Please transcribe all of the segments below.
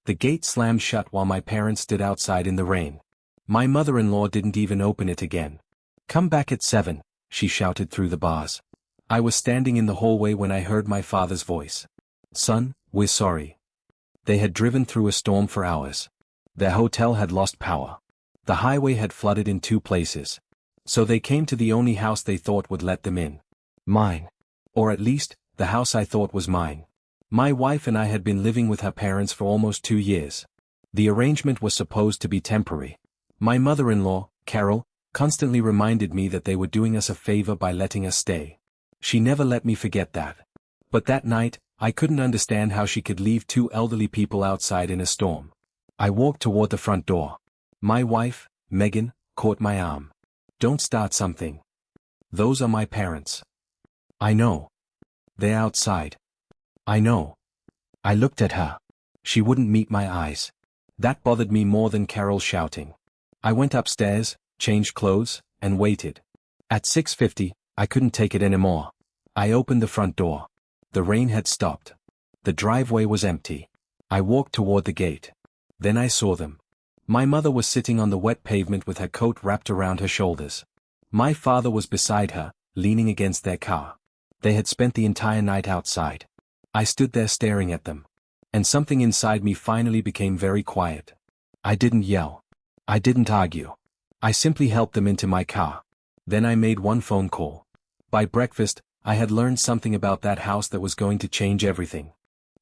The gate slammed shut while my parents stood outside in the rain. My mother-in-law didn't even open it again. "Come back at 7, she shouted through the bars. I was standing in the hallway when I heard my father's voice. "Son, we're sorry." They had driven through a storm for hours. Their hotel had lost power. The highway had flooded in 2 places. So they came to the only house they thought would let them in. Mine. Or at least, the house I thought was mine. My wife and I had been living with her parents for almost 2 years. The arrangement was supposed to be temporary. My mother-in-law, Carol, constantly reminded me that they were doing us a favor by letting us stay. She never let me forget that. But that night, I couldn't understand how she could leave 2 elderly people outside in a storm. I walked toward the front door. My wife, Megan, caught my arm. "Don't start something. Those are my parents." "I know. They're outside." "I know." I looked at her. She wouldn't meet my eyes. That bothered me more than Carol shouting. I went upstairs, changed clothes, and waited. At 6:50, I couldn't take it anymore. I opened the front door. The rain had stopped. The driveway was empty. I walked toward the gate. Then I saw them. My mother was sitting on the wet pavement with her coat wrapped around her shoulders. My father was beside her, leaning against their car. They had spent the entire night outside. I stood there staring at them. And something inside me finally became very quiet. I didn't yell. I didn't argue. I simply helped them into my car. Then I made one phone call. By breakfast, I had learned something about that house that was going to change everything.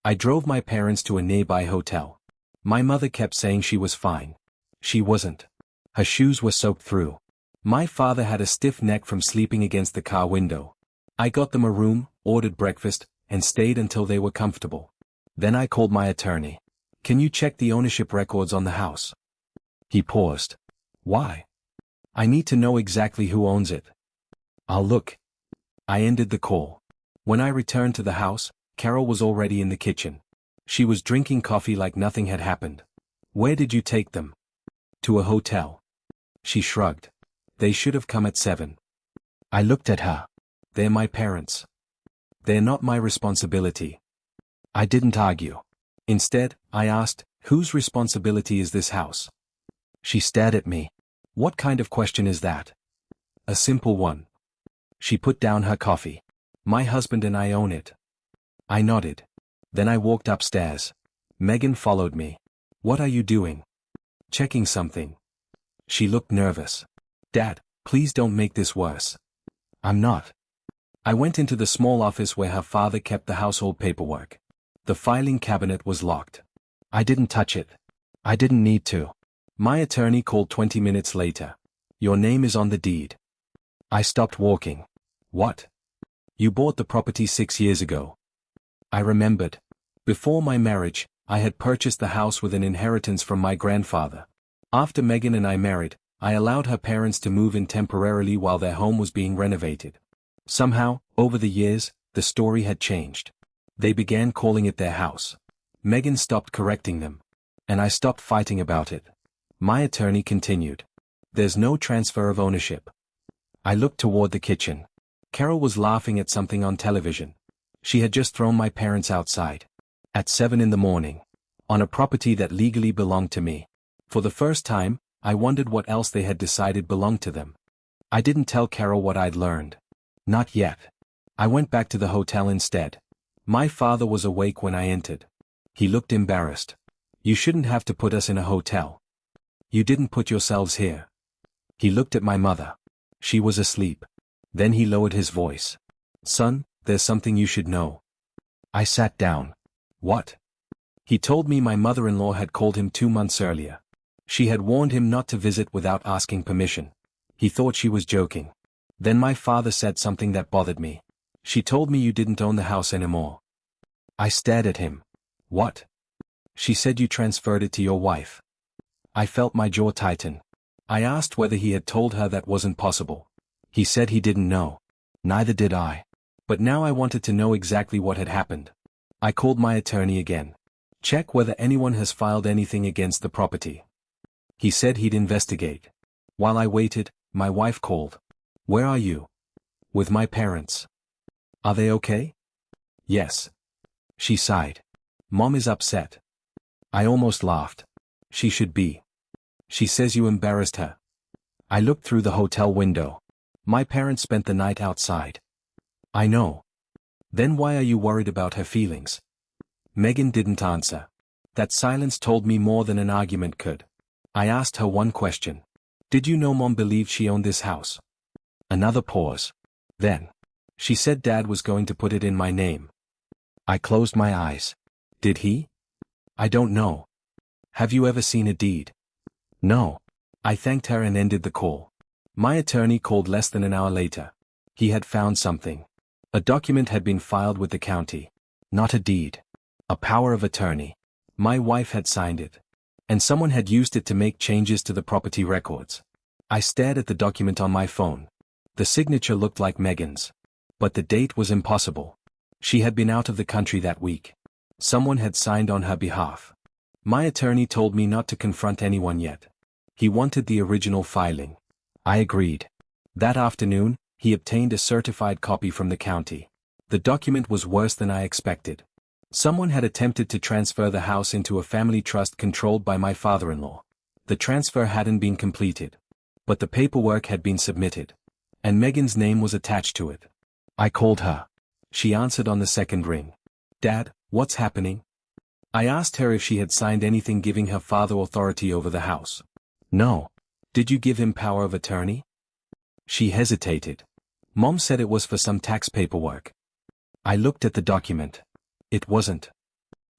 I drove my parents to a nearby hotel. My mother kept saying she was fine. She wasn't. Her shoes were soaked through. My father had a stiff neck from sleeping against the car window. I got them a room, ordered breakfast, and stayed until they were comfortable. Then I called my attorney. "Can you check the ownership records on the house?" He paused. "Why?" "I need to know exactly who owns it." "I'll look." I ended the call. When I returned to the house, Carol was already in the kitchen. She was drinking coffee like nothing had happened. "Where did you take them?" "To a hotel." She shrugged. "They should have come at 7. I looked at her. "They're my parents. They're not my responsibility." I didn't argue. Instead, I asked, "Whose responsibility is this house?" She stared at me. "What kind of question is that?" "A simple one." She put down her coffee. "My husband and I own it." I nodded. Then I walked upstairs. Megan followed me. "What are you doing?" "Checking something." She looked nervous. "Dad, please don't make this worse." "I'm not." I went into the small office where her father kept the household paperwork. The filing cabinet was locked. I didn't touch it. I didn't need to. My attorney called 20 minutes later. "Your name is on the deed." I stopped walking. "What?" "You bought the property 6 years ago." I remembered. Before my marriage, I had purchased the house with an inheritance from my grandfather. After Megan and I married, I allowed her parents to move in temporarily while their home was being renovated. Somehow, over the years, the story had changed. They began calling it their house. Megan stopped correcting them. And I stopped fighting about it. My attorney continued. "There's no transfer of ownership." I looked toward the kitchen. Carol was laughing at something on television. She had just thrown my parents outside. At 7 in the morning. On a property that legally belonged to me. For the first time, I wondered what else they had decided belonged to them. I didn't tell Carol what I'd learned. Not yet. I went back to the hotel instead. My father was awake when I entered. He looked embarrassed. "You shouldn't have to put us in a hotel. You didn't put yourselves here." He looked at my mother. She was asleep. Then he lowered his voice. "Son, there's something you should know." I sat down. "What?" He told me my mother-in-law had called him 2 months earlier. She had warned him not to visit without asking permission. He thought she was joking. Then my father said something that bothered me. "She told me you didn't own the house anymore." I stared at him. "What?" "She said you transferred it to your wife." I felt my jaw tighten. I asked whether he had told her that wasn't possible. He said he didn't know. Neither did I. But now I wanted to know exactly what had happened. I called my attorney again. "Check whether anyone has filed anything against the property." He said he'd investigate. While I waited, my wife called. "Where are you?" "With my parents." "Are they okay?" "Yes." She sighed. "Mom is upset." I almost laughed. She should be. She says you embarrassed her. I looked through the hotel window. My parents spent the night outside. I know. Then why are you worried about her feelings? Megan didn't answer. That silence told me more than an argument could. I asked her one question. Did you know Mom believed she owned this house? Another pause. Then. She said Dad was going to put it in my name. I closed my eyes. Did he? I don't know. Have you ever seen a deed? No. I thanked her and ended the call. My attorney called less than an hour later. He had found something. A document had been filed with the county. Not a deed. A power of attorney. My wife had signed it. And someone had used it to make changes to the property records. I stared at the document on my phone. The signature looked like Megan's. But the date was impossible. She had been out of the country that week. Someone had signed on her behalf. My attorney told me not to confront anyone yet. He wanted the original filing. I agreed. That afternoon, he obtained a certified copy from the county. The document was worse than I expected. Someone had attempted to transfer the house into a family trust controlled by my father-in-law. The transfer hadn't been completed. But the paperwork had been submitted. And Megan's name was attached to it. I called her. She answered on the second ring. Dad, what's happening? I asked her if she had signed anything giving her father authority over the house. No. Did you give him power of attorney? She hesitated. Mom said it was for some tax paperwork. I looked at the document. It wasn't.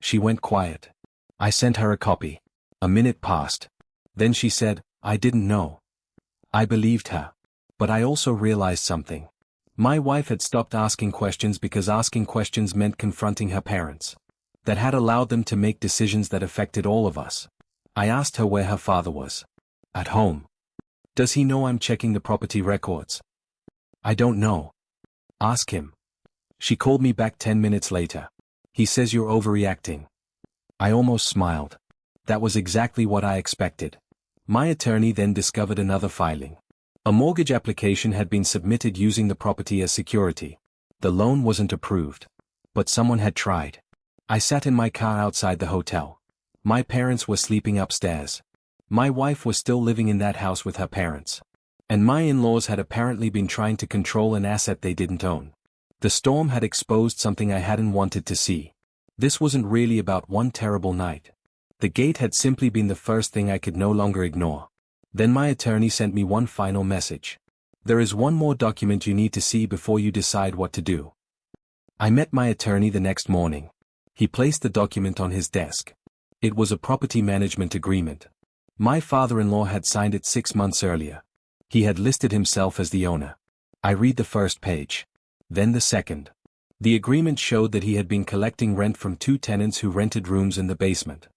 She went quiet. I sent her a copy. A minute passed. Then she said, I didn't know. I believed her. But I also realized something. My wife had stopped asking questions because asking questions meant confronting her parents. That had allowed them to make decisions that affected all of us. I asked her where her father was. At home. Does he know I'm checking the property records? I don't know. Ask him. She called me back 10 minutes later. He says you're overreacting. I almost smiled. That was exactly what I expected. My attorney then discovered another filing. A mortgage application had been submitted using the property as security. The loan wasn't approved. But someone had tried. I sat in my car outside the hotel. My parents were sleeping upstairs. My wife was still living in that house with her parents. And my in-laws had apparently been trying to control an asset they didn't own. The storm had exposed something I hadn't wanted to see. This wasn't really about one terrible night. The gate had simply been the first thing I could no longer ignore. Then my attorney sent me one final message. There is one more document you need to see before you decide what to do. I met my attorney the next morning. He placed the document on his desk. It was a property management agreement. My father-in-law had signed it 6 months earlier. He had listed himself as the owner. I read the first page. Then the second. The agreement showed that he had been collecting rent from 2 tenants who rented rooms in the basement.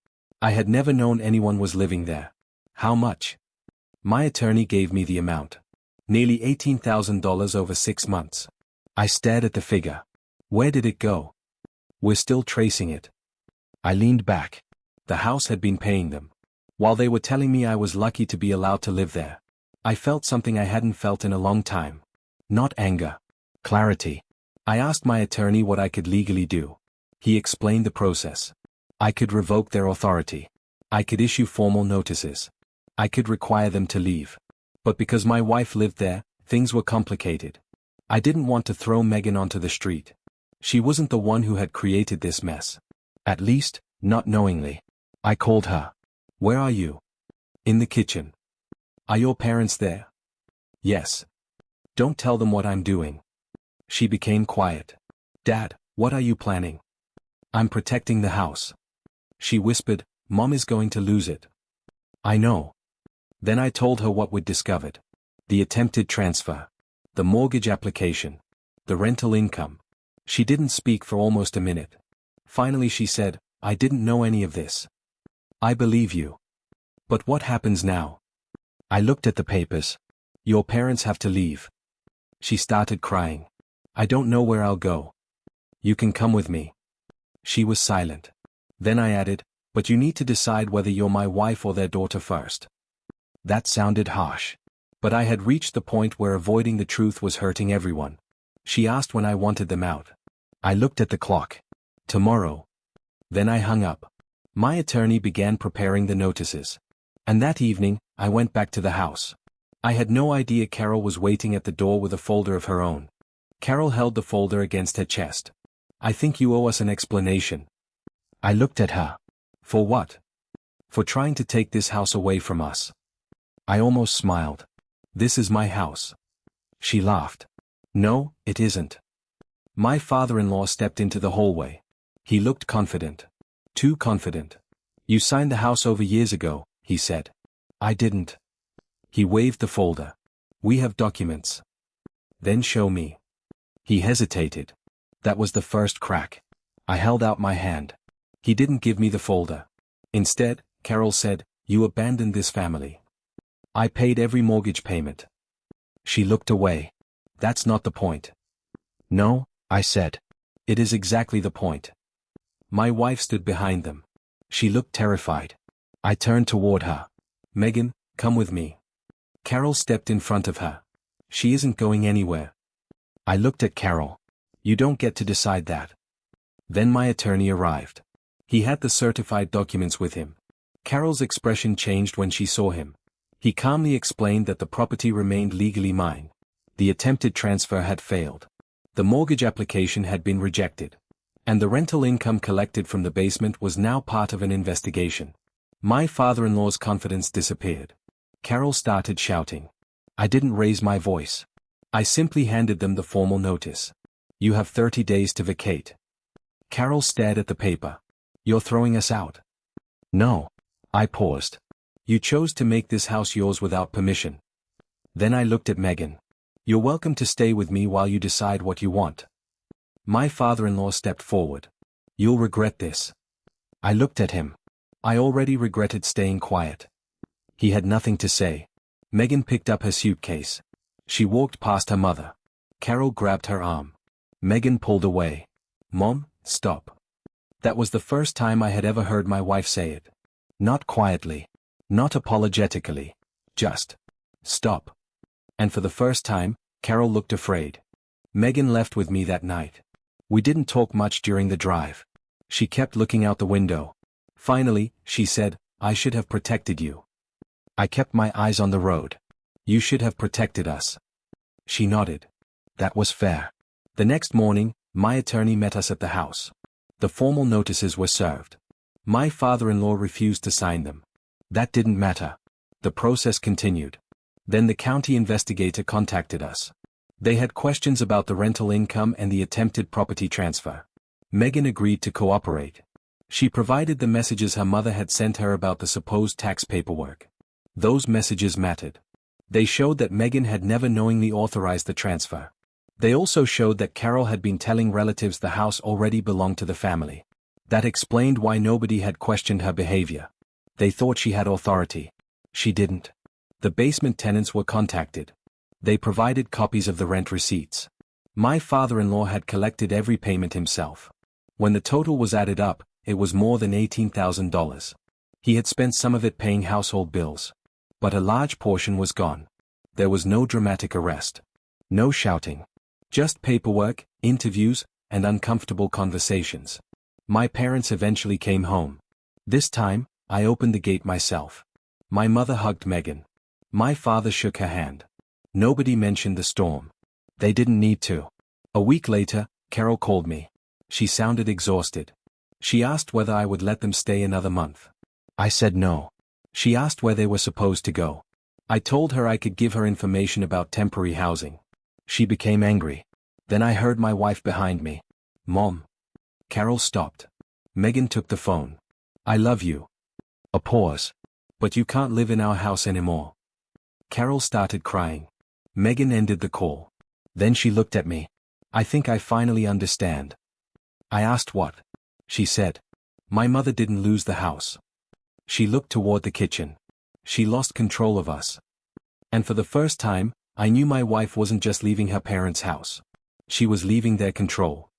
I had never known anyone was living there. How much? My attorney gave me the amount. Nearly $18,000 over 6 months. I stared at the figure. Where did it go? We're still tracing it. I leaned back. The house had been paying them. While they were telling me I was lucky to be allowed to live there. I felt something I hadn't felt in a long time. Not anger. Clarity. I asked my attorney what I could legally do. He explained the process. I could revoke their authority. I could issue formal notices. I could require them to leave. But because my wife lived there, things were complicated. I didn't want to throw Megan onto the street. She wasn't the one who had created this mess. At least, not knowingly. I called her. Where are you? In the kitchen. Are your parents there? Yes. Don't tell them what I'm doing. She became quiet. Dad, what are you planning? I'm protecting the house. She whispered, Mom is going to lose it. I know. Then I told her what we'd discovered. The attempted transfer. The mortgage application. The rental income. She didn't speak for almost a minute. Finally she said, I didn't know any of this. I believe you. But what happens now? I looked at the papers. Your parents have to leave. She started crying. I don't know where I'll go. You can come with me. She was silent. Then I added, but you need to decide whether you're my wife or their daughter first. That sounded harsh. But I had reached the point where avoiding the truth was hurting everyone. She asked when I wanted them out. I looked at the clock. Tomorrow. Then I hung up. My attorney began preparing the notices. And that evening, I went back to the house. I had no idea Carol was waiting at the door with a folder of her own. Carol held the folder against her chest. "I think you owe us an explanation." I looked at her. "For what?" "For trying to take this house away from us." I almost smiled. "This is my house." She laughed. "No, it isn't." My father-in-law stepped into the hallway. He looked confident. Too confident. "You signed the house over years ago," he said. "I didn't." He waved the folder. "We have documents." "Then show me." He hesitated. That was the first crack. I held out my hand. He didn't give me the folder. Instead, Carol said, "You abandoned this family. I paid every mortgage payment." She looked away. "That's not the point." "No," I said. "It is exactly the point." My wife stood behind them. She looked terrified. I turned toward her. "Megan, come with me." Carol stepped in front of her. "She isn't going anywhere." I looked at Carol. "You don't get to decide that." Then my attorney arrived. He had the certified documents with him. Carol's expression changed when she saw him. He calmly explained that the property remained legally mine. The attempted transfer had failed. The mortgage application had been rejected. And the rental income collected from the basement was now part of an investigation. My father-in-law's confidence disappeared. Carol started shouting. I didn't raise my voice. I simply handed them the formal notice. "You have 30 days to vacate." Carol stared at the paper. "You're throwing us out." "No." I paused. "You chose to make this house yours without permission." Then I looked at Megan. "You're welcome to stay with me while you decide what you want." My father-in-law stepped forward. "You'll regret this." I looked at him. I already regretted staying quiet. He had nothing to say. Megan picked up her suitcase. She walked past her mother. Carol grabbed her arm. Megan pulled away. "Mom, stop." That was the first time I had ever heard my wife say it. Not quietly. Not apologetically. Just, "Stop." And for the first time, Carol looked afraid. Megan left with me that night. We didn't talk much during the drive. She kept looking out the window. Finally, she said, "I should have protected you." I kept my eyes on the road. "You should have protected us." She nodded. That was fair. The next morning, my attorney met us at the house. The formal notices were served. My father-in-law refused to sign them. That didn't matter. The process continued. Then the county investigator contacted us. They had questions about the rental income and the attempted property transfer. Megan agreed to cooperate. She provided the messages her mother had sent her about the supposed tax paperwork. Those messages mattered. They showed that Megan had never knowingly authorized the transfer. They also showed that Carol had been telling relatives the house already belonged to the family. That explained why nobody had questioned her behavior. They thought she had authority. She didn't. The basement tenants were contacted. They provided copies of the rent receipts. My father-in-law had collected every payment himself. When the total was added up, it was more than $18,000. He had spent some of it paying household bills. But a large portion was gone. There was no dramatic arrest. No shouting. Just paperwork, interviews, and uncomfortable conversations. My parents eventually came home. This time, I opened the gate myself. My mother hugged Megan. My father shook her hand. Nobody mentioned the storm. They didn't need to. A week later, Carol called me. She sounded exhausted. She asked whether I would let them stay another month. I said no. She asked where they were supposed to go. I told her I could give her information about temporary housing. She became angry. Then I heard my wife behind me. "Mom." Carol stopped. Megan took the phone. "I love you." A pause. "But you can't live in our house anymore." Carol started crying. Megan ended the call. Then she looked at me. "I think I finally understand." I asked what. She said. "My mother didn't lose the house. She looked toward the kitchen. She lost control of us." And for the first time, I knew my wife wasn't just leaving her parents' house. She was leaving their control.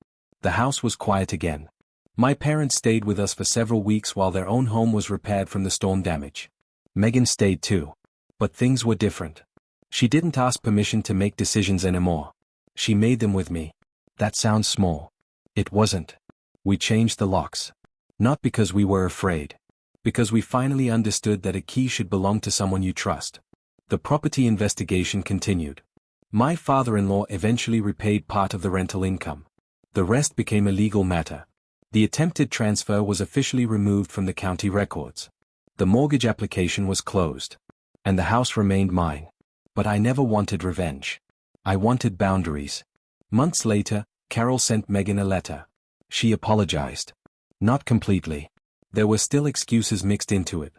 The house was quiet again. My parents stayed with us for several weeks while their own home was repaired from the storm damage. Megan stayed too. But things were different. She didn't ask permission to make decisions anymore. She made them with me. That sounds small. It wasn't. We changed the locks. Not because we were afraid. Because we finally understood that a key should belong to someone you trust. The property investigation continued. My father-in-law eventually repaid part of the rental income. The rest became a legal matter. The attempted transfer was officially removed from the county records. The mortgage application was closed. And the house remained mine. But I never wanted revenge. I wanted boundaries. Months later, Carol sent Megan a letter. She apologized. Not completely. There were still excuses mixed into it.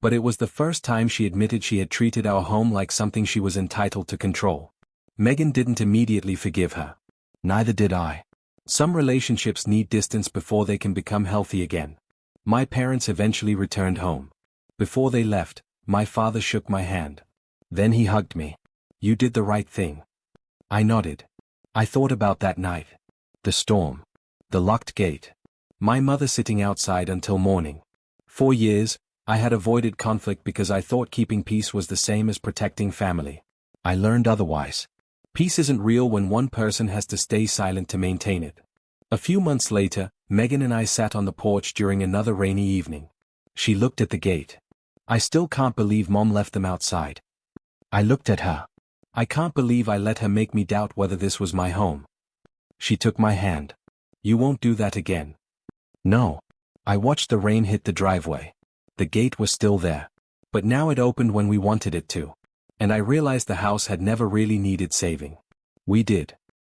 But it was the first time she admitted she had treated our home like something she was entitled to control. Megan didn't immediately forgive her. Neither did I. Some relationships need distance before they can become healthy again. My parents eventually returned home. Before they left, my father shook my hand. Then he hugged me. You did the right thing. I nodded. I thought about that night. The storm. The locked gate. My mother sitting outside until morning. For years, I had avoided conflict because I thought keeping peace was the same as protecting family. I learned otherwise. Peace isn't real when one person has to stay silent to maintain it. A few months later, Megan and I sat on the porch during another rainy evening. She looked at the gate. I still can't believe Mom left them outside. I looked at her. I can't believe I let her make me doubt whether this was my home. She took my hand. You won't do that again. No. I watched the rain hit the driveway. The gate was still there. But now it opened when we wanted it to. And I realized the house had never really needed saving. We did.